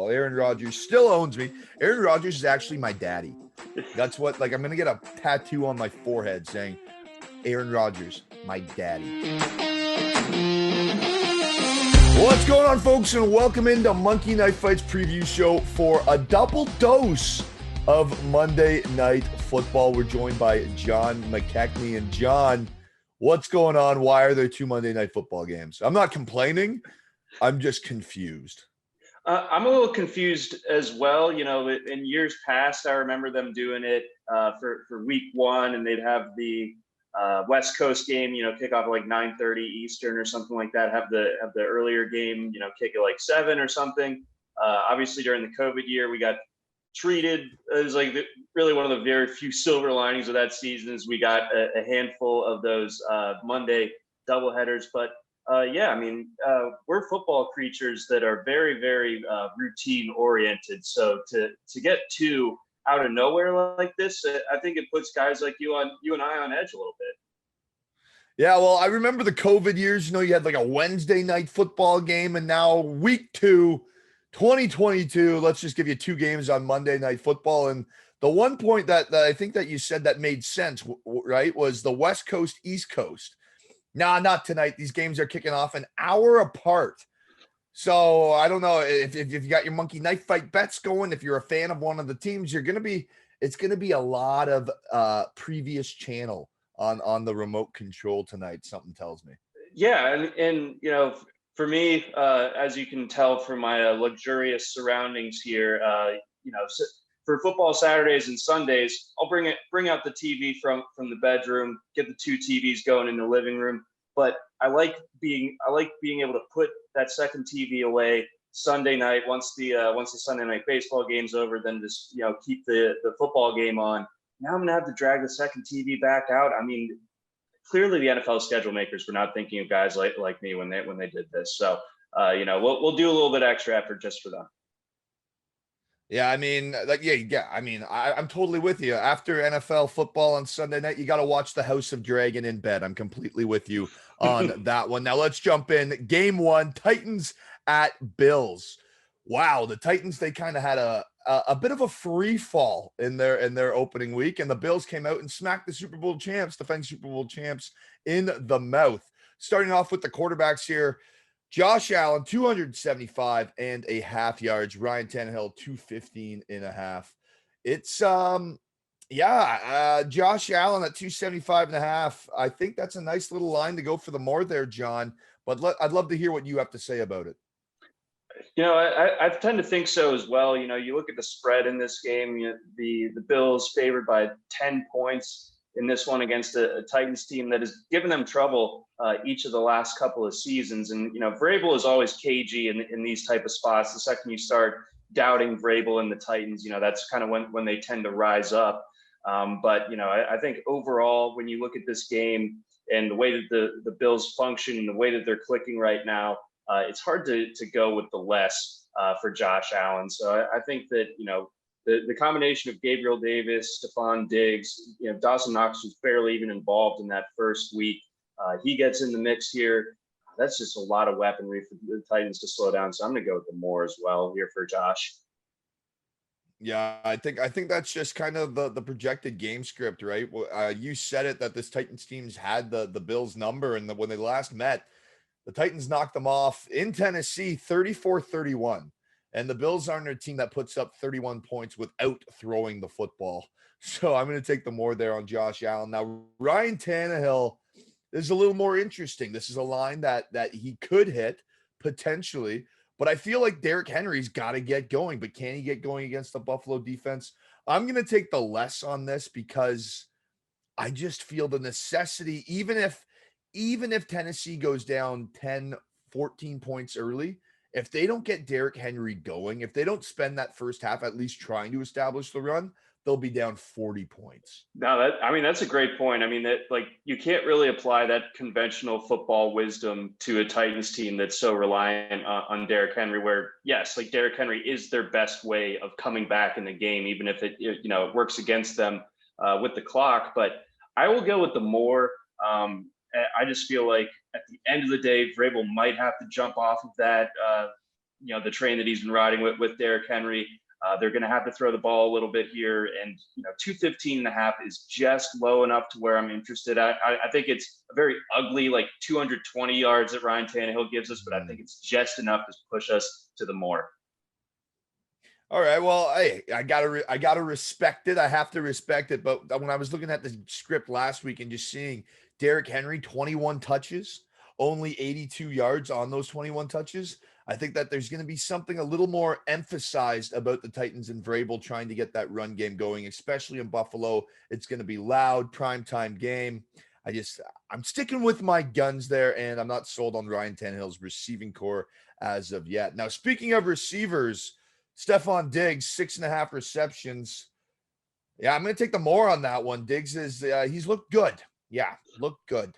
football. Aaron Rodgers still owns me. Aaron Rodgers is actually my daddy. That's what, like, I'm going to get a tattoo on my forehead saying, Aaron Rodgers, my daddy. What's going on, folks, and welcome into Monkey Knife Fights preview show for a double dose of Monday Night Football. We're joined by John McKechnie. And John, what's going on? Why are there two Monday Night Football games? I'm not complaining. I'm just confused. I'm a little confused as well. You know, in years past, I remember them doing it for week one, and they'd have the West Coast game, you know, kick off at like 9:30 Eastern or something like that. Have the earlier game, you know, kick at like 7 or something. Obviously, during the COVID year, we got treated as like really one of the very few silver linings of that season is we got a handful of those Monday doubleheaders. But yeah, I mean, we're football creatures that are very, very routine oriented. So to get two out of nowhere like this, I think it puts guys like you and I on edge a little bit. Yeah, well, I remember the COVID years. You know, you had like a Wednesday night football game, and now week 2, 2022. Let's just give you two games on Monday Night Football. And the one point that I think that you said that made sense, right, was the West Coast, East Coast. Nah, not tonight. These games are kicking off an hour apart. So I don't know if you got your monkey knife fight bets going. If you're a fan of one of the teams, it's gonna be a lot of previous channel on the remote control tonight. Something tells me. Yeah, and you know, for me, as you can tell from my luxurious surroundings here, you know, for football Saturdays and Sundays, I'll bring out the TV from the bedroom, get the two TVs going in the living room. But I like being able to put that second TV away Sunday night once the Sunday night baseball game's over, then just, you know, keep the football game on. Now I'm gonna have to drag the second TV back out. I mean, clearly the NFL schedule makers were not thinking of guys like me when they did this. So you know, we'll do a little bit extra effort just for them. Yeah, I mean, like, yeah. I mean, I'm totally with you. After NFL football on Sunday night, you got to watch the House of Dragon in bed. I'm completely with you on that one. Now let's jump in. Game 1, Titans at Bills. Wow, the Titans, they kind of had a bit of a free fall in their opening week, and the Bills came out and smacked the Super Bowl champs, defending Super Bowl champs, in the mouth. Starting off with the quarterbacks here. Josh Allen, 275.5 yards. Ryan Tannehill, 215.5. It's Josh Allen at 275.5. I think that's a nice little line to go for the more there, John. But I'd love to hear what you have to say about it. You know, I tend to think so as well. You know, you look at the spread in this game. You know, the Bills favored by 10 points in this one against a Titans team that has given them trouble each of the last couple of seasons. And, you know, Vrabel is always cagey in these type of spots. The second you start doubting Vrabel and the Titans, you know, that's kind of when they tend to rise up. But, you know, I think overall, when you look at this game and the way that the Bills function and the way that they're clicking right now, it's hard to go with the less for Josh Allen. So I think that, you know, the combination of Gabriel Davis, Stephon Diggs, you know, Dawson Knox was barely even involved in that first week. He gets in the mix here. That's just a lot of weaponry for the Titans to slow down. So I'm going to go with the more as well here for Josh. Yeah, I think that's just kind of the projected game script, right? You said it, that this Titans team's had the Bills number, and when they last met, the Titans knocked them off in Tennessee 34-31. And the Bills aren't a team that puts up 31 points without throwing the football. So I'm going to take the more there on Josh Allen. Now, Ryan Tannehill is a little more interesting. This is a line that he could hit potentially, but I feel like Derrick Henry's got to get going. But can he get going against the Buffalo defense? I'm going to take the less on this because I just feel the necessity, even if Tennessee goes down 10, 14 points early, if they don't get Derrick Henry going, if they don't spend that first half at least trying to establish the run, they'll be down 40 points. No, that's a great point. I mean, that, like, you can't really apply that conventional football wisdom to a Titans team that's so reliant on Derrick Henry, where, yes, like, Derrick Henry is their best way of coming back in the game, even if it works against them with the clock. But I will go with the more. I just feel like at the end of the day, Vrabel might have to jump off of that the train that he's been riding with Derrick Henry. They're going to have to throw the ball a little bit here, and 215.5 is just low enough to where I'm interested. I think it's a very ugly, like 220 yards that Ryan Tannehill gives us, but I think it's just enough to push us to the more. All right. Well, I gotta respect it. I have to respect it. But when I was looking at the script last week and just seeing Derrick Henry, 21 touches, only 82 yards on those 21 touches, I think that there's going to be something a little more emphasized about the Titans and Vrabel trying to get that run game going, especially in Buffalo. It's going to be loud, primetime game. I'm sticking with my guns there, and I'm not sold on Ryan Tannehill's receiving core as of yet. Now, speaking of receivers, Stephon Diggs, 6.5 receptions. Yeah, I'm going to take the more on that one. Diggs he's looked good. Yeah, looked good.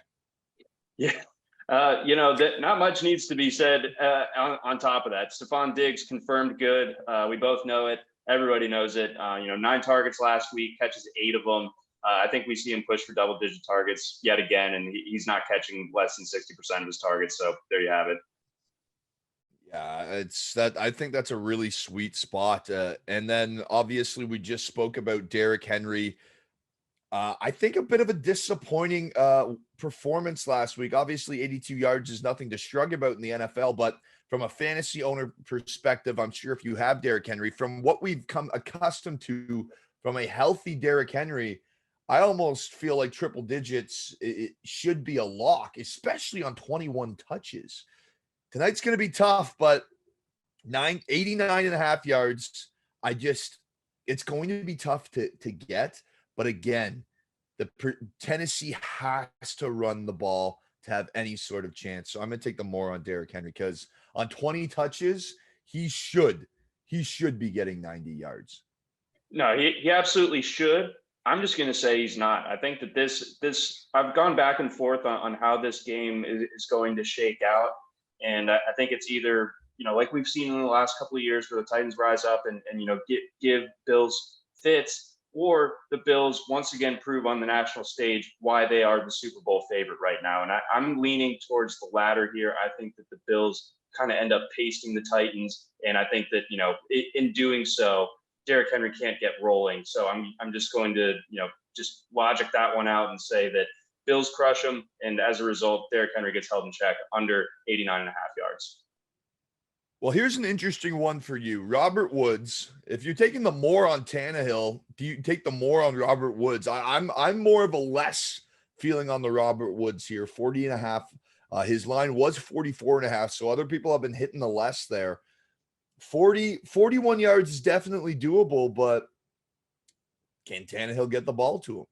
Yeah. That not much needs to be said on top of that. Stephon Diggs confirmed good. We both know it. Everybody knows it. 9 targets last week, catches 8 of them. I think we see him push for double-digit targets yet again, and he's not catching less than 60% of his targets. So there you have it. Yeah, I think that's a really sweet spot. And then obviously we just spoke about Derrick Henry. I think a bit of a disappointing performance last week. Obviously, 82 yards is nothing to shrug about in the NFL, but from a fantasy owner perspective, I'm sure if you have Derrick Henry, from what we've come accustomed to from a healthy Derrick Henry, I almost feel like triple digits it should be a lock, especially on 21 touches. Tonight's going to be tough, but 89.5 yards. It's going to be tough to get. But again, Tennessee has to run the ball to have any sort of chance. So I'm going to take the more on Derrick Henry because on 20 touches, he should be getting 90 yards. No, he absolutely should. I'm just going to say he's not. I think that this I've gone back and forth on how this game is going to shake out. And I think it's either, like we've seen in the last couple of years where the Titans rise up and give Bills fits, or the Bills once again prove on the national stage why they are the Super Bowl favorite right now. And I'm leaning towards the latter here. I think that the Bills kind of end up pasting the Titans. And I think that, in doing so, Derrick Henry can't get rolling. So I'm just going to, just logic that one out and say that Bills crush them, and as a result, Derrick Henry gets held in check under 89.5 yards. Well, here's an interesting one for you. Robert Woods, if you're taking the more on Tannehill, do you take the more on Robert Woods? I'm more of a less feeling on the Robert Woods here, 40.5. His line was 44.5, so other people have been hitting the less there. 41 yards is definitely doable, but can Tannehill get the ball to him?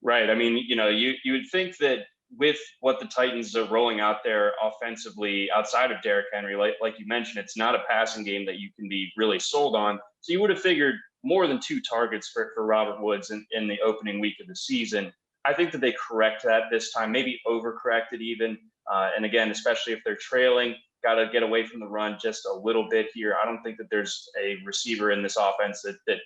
Right. I mean, you would think that with what the Titans are rolling out there offensively outside of Derrick Henry, like you mentioned, it's not a passing game that you can be really sold on. So you would have figured more than 2 targets for Robert Woods in the opening week of the season. I think that they correct that this time, maybe overcorrected even. And again, especially if they're trailing, got to get away from the run just a little bit here. I don't think that there's a receiver in this offense that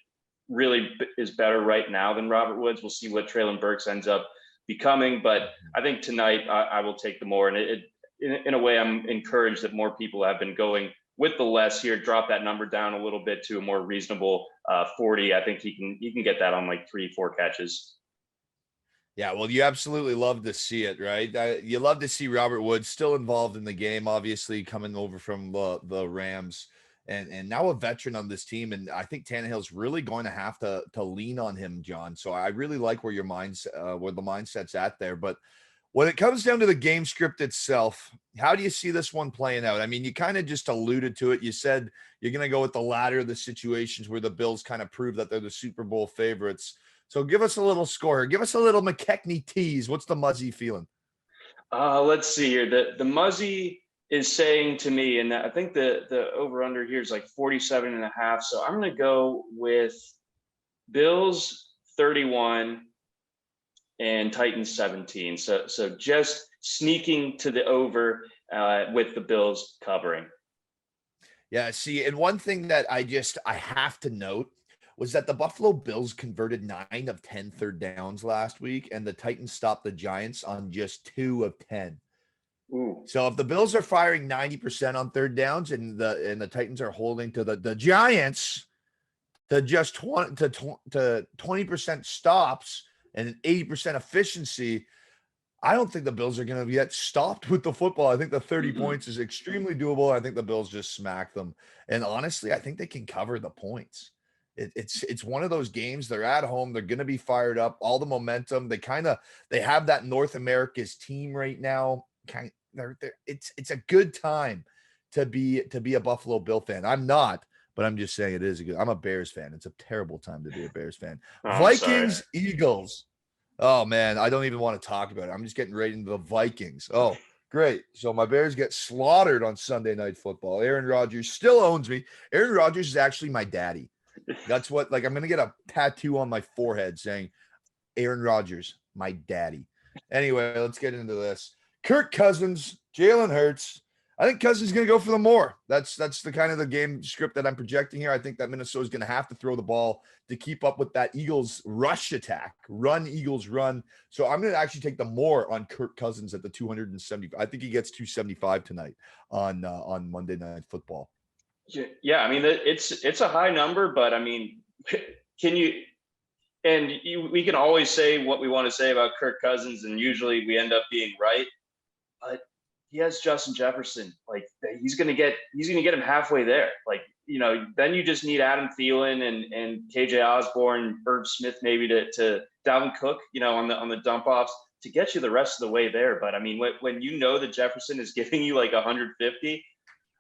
really is better right now than Robert Woods. We'll see what Treylon Burks ends up becoming, but I think tonight I will take the more. And in a way, I'm encouraged that more people have been going with the less here, drop that number down a little bit to a more reasonable 40. I think he can get that on like 3-4 catches. Yeah, well, you absolutely love to see it, right? You love to see Robert Woods still involved in the game, obviously coming over from the Rams. And now a veteran on this team. And I think Tannehill's really going to have to lean on him, John. So I really like where the mindset's at there. But when it comes down to the game script itself, how do you see this one playing out? I mean, you kind of just alluded to it. You said you're going to go with the latter of the situations where the Bills kind of prove that they're the Super Bowl favorites. So give us a little score. Give us a little McKechnie tease. What's the Muzzy feeling? Let's see here. The Muzzy is saying to me, and I think the over-under here is like 47.5. So I'm going to go with Bills 31 and Titans 17. So just sneaking to the over with the Bills covering. Yeah, see, and one thing that I have to note was that the Buffalo Bills converted 9 of 10 third downs last week, and the Titans stopped the Giants on just 2 of 10. Ooh. So if the Bills are firing 90% on third downs and the Titans are holding to the Giants to just 20% stops and 80% efficiency, I don't think the Bills are going to get stopped with the football. I think the 30 points is extremely doable. I think the Bills just smack them. And honestly, I think they can cover the points. It's one of those games. They're at home. They're going to be fired up. All the momentum. They have that North America's team right now. It's a good time to be a Buffalo Bill fan. I'm not, but I'm just saying it is I'm a Bears fan. It's a terrible time to be a Bears fan. Oh, Vikings, Eagles. Oh man, I don't even want to talk about it. I'm just getting right into the Vikings. Oh, great. So my Bears get slaughtered on Sunday Night Football. Aaron Rodgers still owns me. Aaron Rodgers is actually my daddy. That's what, like, I'm going to get a tattoo on my forehead saying Aaron Rodgers, my daddy. Anyway, let's get into this. Kirk Cousins, Jalen Hurts. I think Cousins is going to go for the more. That's the kind of the game script that I'm projecting here. I think that Minnesota is going to have to throw the ball to keep up with that Eagles rush attack. Run, Eagles, run. So I'm going to actually take the more on Kirk Cousins at the 270. I think he gets 275 tonight on Monday Night Football. Yeah, I mean, it's a high number, but I mean, we can always say what we want to say about Kirk Cousins, and usually we end up being right. But he has Justin Jefferson. Like, he's gonna get him halfway there. Like, then you just need Adam Thielen and KJ Osborne, Irv Smith, maybe to Dalvin Cook, on the dump offs to get you the rest of the way there. But I mean, when that Jefferson is giving you like 150.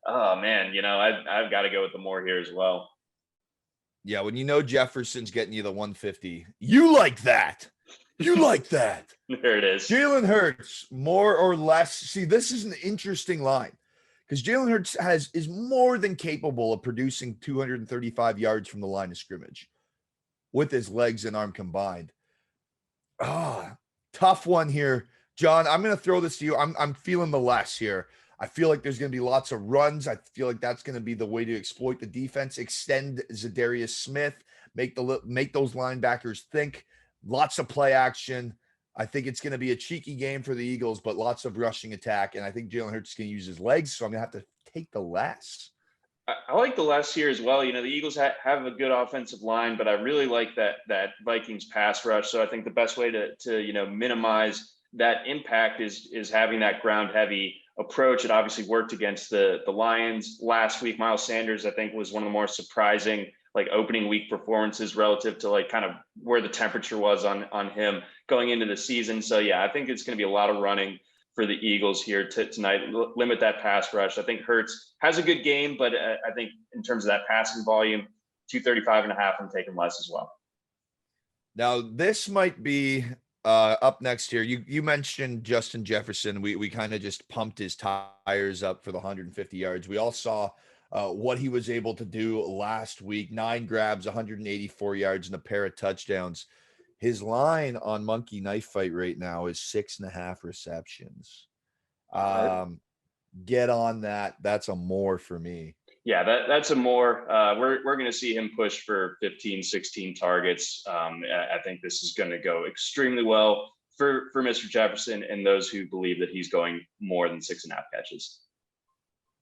Oh man, I've got to go with the more here as well. Yeah, when Jefferson's getting you the 150, you like that. You like that. There it is. Jalen Hurts, more or less. See, this is an interesting line because Jalen Hurts is more than capable of producing 235 yards from the line of scrimmage with his legs and arm combined. Tough one here. John, I'm going to throw this to you. I'm feeling the less here. I feel like there's going to be lots of runs. I feel like that's going to be the way to exploit the defense, extend Zadarius Smith, make those linebackers think, lots of play action. I think it's going to be a cheeky game for the Eagles, but lots of rushing attack. And I think Jalen Hurts is going to use his legs, so I'm going to have to take the less. I like the less here as well. The Eagles have a good offensive line, but I really like that Vikings pass rush. So I think the best way to minimize that impact is having that ground heavy approach. It obviously worked against the Lions last week. Miles Sanders, I think, was one of the more surprising opening week performances relative to kind of where the temperature was on him going into the season. So yeah, I think it's going to be a lot of running for the Eagles here tonight. Limit that pass rush. I think Hurts has a good game, but I think in terms of that passing volume, 235.5, I'm taking less as well. Now this might be up next here. You mentioned Justin Jefferson. We kind of just pumped his tires up for the 150 yards. We all saw what he was able to do last week. 9 grabs, 184 yards, and a pair of touchdowns. His line on Monkey Knife Fight right now is 6.5 receptions. Get on that. That's a more for me. Yeah, that's a more. We're going to see him push for 15, 16 targets. I think this is going to go extremely well for Mr. Jefferson and those who believe that he's going more than 6.5 catches.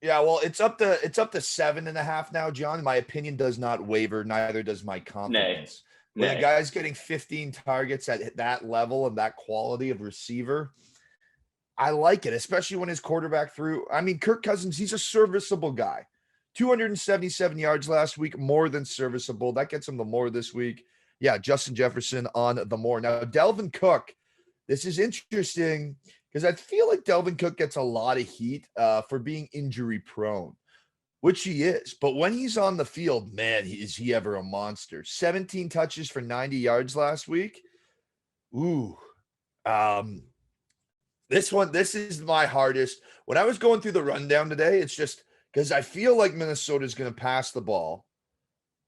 Yeah, well, it's up to 7.5 now, John. My opinion does not waver. Neither does my confidence. When a guy's getting 15 targets at that level and that quality of receiver, I like it, especially when his quarterback threw. I mean, Kirk Cousins, he's a serviceable guy. 277 yards last week, more than serviceable. That gets him the more this week. Yeah, Justin Jefferson on the more. Now, Dalvin Cook, this is interesting because I feel like Dalvin Cook gets a lot of heat for being injury prone, which he is. But when he's on the field, man, is he ever a monster. 17 touches for 90 yards last week. Ooh. This is my hardest. When I was going through the rundown today, it's just because I feel like Minnesota is going to pass the ball,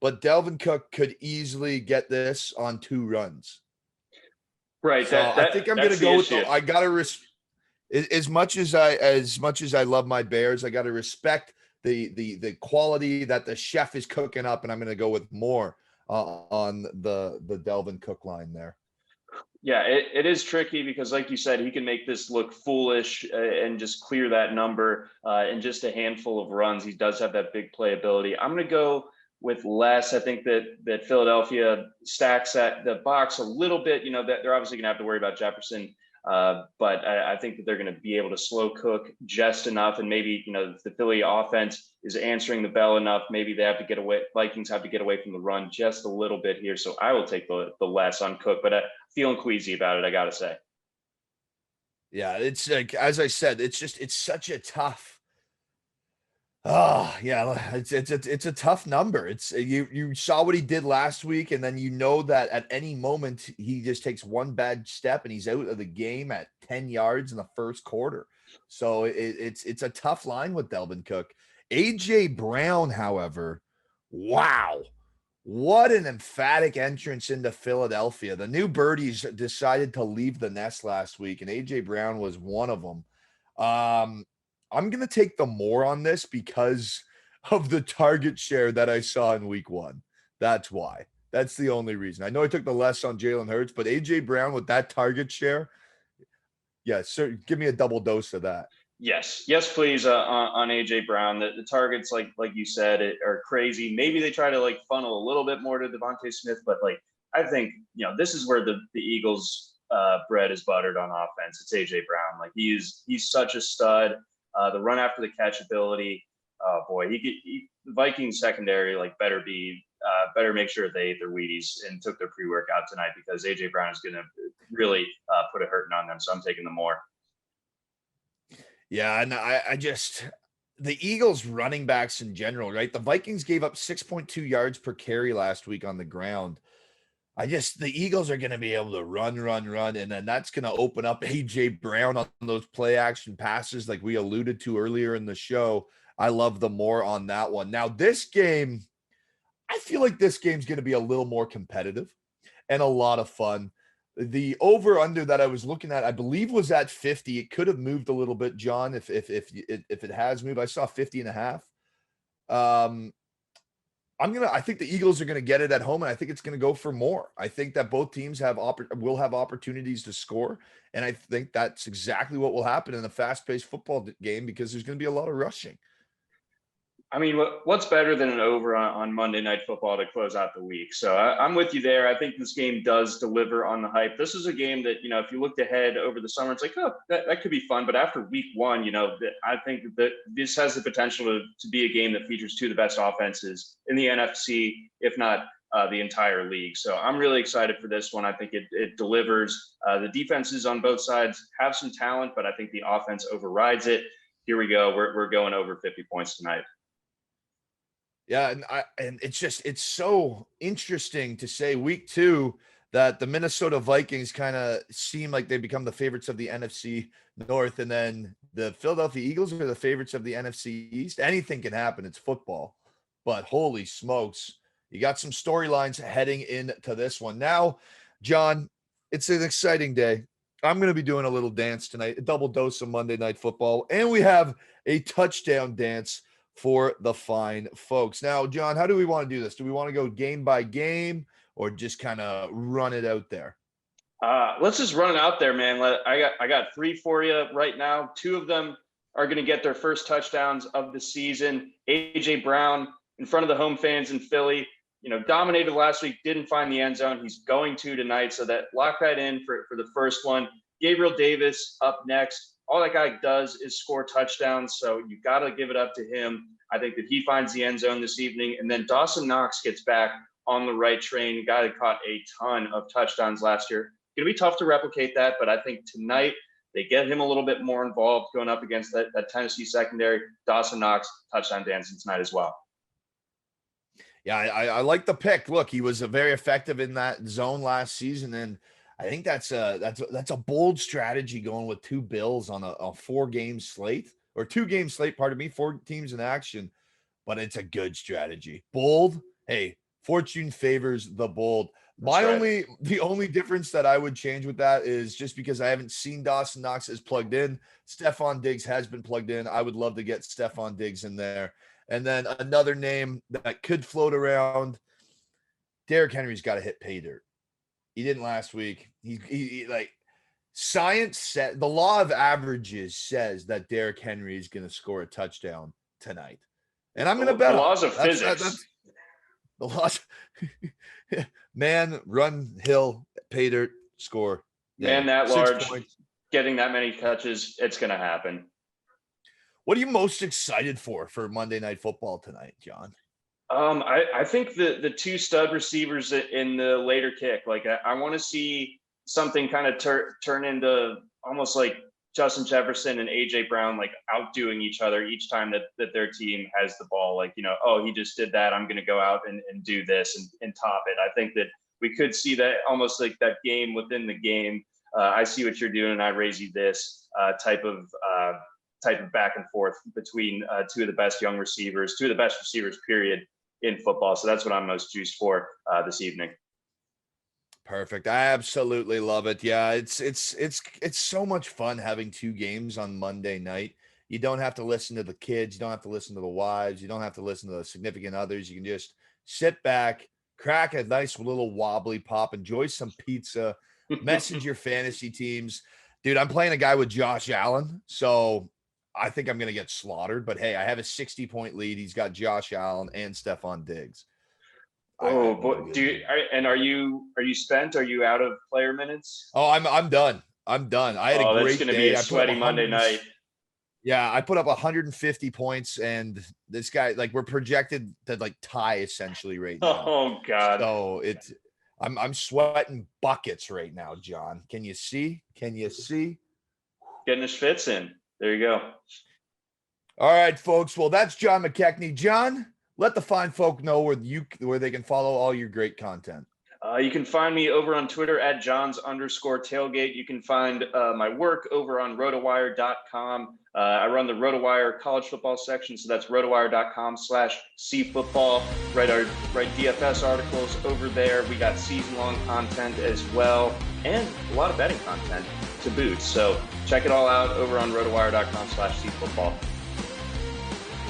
but Dalvin Cook could easily get this on 2 runs. Right. So I think I'm going to go with I got to as much as I love my Bears, I got to respect the quality that the chef is cooking up, and I'm going to go with more on the Dalvin Cook line there. Yeah, it is tricky because, like you said, he can make this look foolish and just clear that number in just a handful of runs. He does have that big playability. I'm going to go with less. I think that Philadelphia stacks at the box a little bit. You know, that they're obviously going to have to worry about Jefferson, but I think that they're going to be able to slow cook just enough. And maybe, you know, if the Philly offense is answering the bell enough, maybe they have to get away. Vikings have to get away from the run just a little bit here. So I will take the less on Cook, but feeling queasy about it, I gotta say. Yeah, it's like, as I said, it's such a tough. Oh yeah, it's a tough number. It's you saw what he did last week, and then you know that at any moment he just takes one bad step and he's out of the game at 10 yards in the first quarter. So it's a tough line with Delvin Cook. AJ Brown, however, wow. What an emphatic entrance into Philadelphia. The new birdies decided to leave the nest last week, and AJ Brown was one of them. I'm going to take the more on this because of the target share that I saw in week one. That's why. That's the only reason. I know I took the less on Jalen Hurts, but AJ Brown with that target share, yeah, sir, give me a double dose of that. Yes, please. On AJ Brown, the targets, like you said, are crazy. Maybe they try to like funnel a little bit more to Devontae Smith, but like I think, you know, this is where the Eagles' bread is buttered on offense. It's AJ Brown. Like he's such a stud. The run after the catch ability. Oh boy, the Vikings secondary like better make sure they ate their Wheaties and took their pre-workout tonight, because AJ Brown is going to really put a hurting on them. So I'm taking the more. Yeah, and I just the Eagles running backs in general, right? The Vikings gave up 6.2 yards per carry last week on the ground. The Eagles are going to be able to run, and then that's going to open up AJ Brown on those play action passes like we alluded to earlier in the show. I love the more on that one. Now, this game, I feel like this game's going to be a little more competitive and a lot of fun. The over under that I was looking at, I believe, was at 50. It could have moved a little bit, John, if it has moved. I saw 50 and a half. I think the Eagles are going to get it at home, and I think it's going to go for more. I think that both teams will have opportunities to score, and I think that's exactly what will happen in a fast-paced football game, because there's going to be a lot of rushing. I mean, what's better than an over on Monday Night Football to close out the week? So I'm with you there. I think this game does deliver on the hype. This is a game that, you know, if you looked ahead over the summer, it's like, oh, that could be fun. But after week one, you know, I think that this has the potential to be a game that features two of the best offenses in the NFC, if not the entire league. So I'm really excited for this one. I think it delivers. The defenses on both sides have some talent, but I think the offense overrides it. Here we go. We're going over 50 points tonight. Yeah, and it's so interesting to say week two that the Minnesota Vikings kind of seem like they become the favorites of the NFC North, and then the Philadelphia Eagles are the favorites of the NFC East. Anything can happen. It's football. But holy smokes, you got some storylines heading into this one. Now, John, it's an exciting day. I'm going to be doing a little dance tonight, a double dose of Monday Night Football, and we have a touchdown dance for the fine folks. Now, John, how do we want to do this? Do we want to go game by game or just kind of run it out there? Let's just run it out there, man. I got three for you right now. Two of them are going to get their first touchdowns of the season. AJ Brown in front of the home fans in Philly, you know, dominated last week, didn't find the end zone. He's going to tonight. So that lock that in for the first one. Gabriel Davis up next. All that guy does is score touchdowns, so you got to give it up to him. I think that he finds the end zone this evening. And then Dawson Knox gets back on the right train, guy that caught a ton of touchdowns last year. Going to be tough to replicate that, but I think tonight they get him a little bit more involved going up against that Tennessee secondary. Dawson Knox, touchdown dancing tonight as well. Yeah, I like the pick. Look, he was very effective in that zone last season, and I think that's a bold strategy going with two Bills on a 4-game slate, or 2-game slate, pardon me, 4 teams in action, but it's a good strategy. Bold. Hey, fortune favors the bold. The only difference that I would change with that is just because I haven't seen Dawson Knox as plugged in. Stephon Diggs has been plugged in. I would love to get Stephon Diggs in there. And then another name that could float around, Derrick Henry's got to hit pay dirt. He didn't last week. He like science said the law of averages says that Derrick Henry is going to score a touchdown tonight, and I'm going to bet the on laws of physics. That's the laws. Man, run, hill, pay dirt, score. Man, that 6 large, points. getting that many touches, it's going to happen. What are you most excited for Monday Night Football tonight, John? I think the two stud receivers in the later kick, like I want to see something kind of turn into almost like Justin Jefferson and AJ Brown, like outdoing each other each time that their team has the ball. Like, oh, he just did that, I'm going to go out and do this and top it. I think that we could see that almost like that game within the game. I see what you're doing, and I raise you this type of back and forth between two of the best young receivers, two of the best receivers, period, in football. So that's what I'm most juiced for this evening. Perfect. I absolutely love it. Yeah, it's so much fun having two games on Monday night. You don't have to listen to the kids. You don't have to listen to the wives. You don't have to listen to the significant others. You can just sit back, crack a nice little wobbly pop, enjoy some pizza, message your fantasy teams. Dude, I'm playing a guy with Josh Allen, so I think I'm going to get slaughtered. But hey, I have a 60-point lead. He's got Josh Allen and Stephon Diggs. Oh, boy. Are you spent? Are you out of player minutes? Oh, I'm done. I'm done. I had a great that's going to be a sweaty Monday night. Yeah, I put up 150 points, and this guy, like, we're projected to like tie essentially right now. Oh God! So I'm sweating buckets right now, John. Can you see? Getting his fits in. There you go. All right, folks. Well, that's John McKechnie. John, let the fine folk know where they can follow all your great content. You can find me over on Twitter at Johns_tailgate. You can find my work over on RotoWire.com. I run the RotoWire college football section, so that's RotoWire.com/cfootball. Write DFS articles over there. We got season-long content as well, and a lot of betting content to boot. So check it all out over on RotoWire.com/cfootball.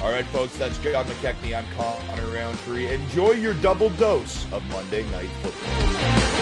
All right, folks, that's John McKechnie. I'm Conner Rowntree. Enjoy your double dose of Monday Night Football.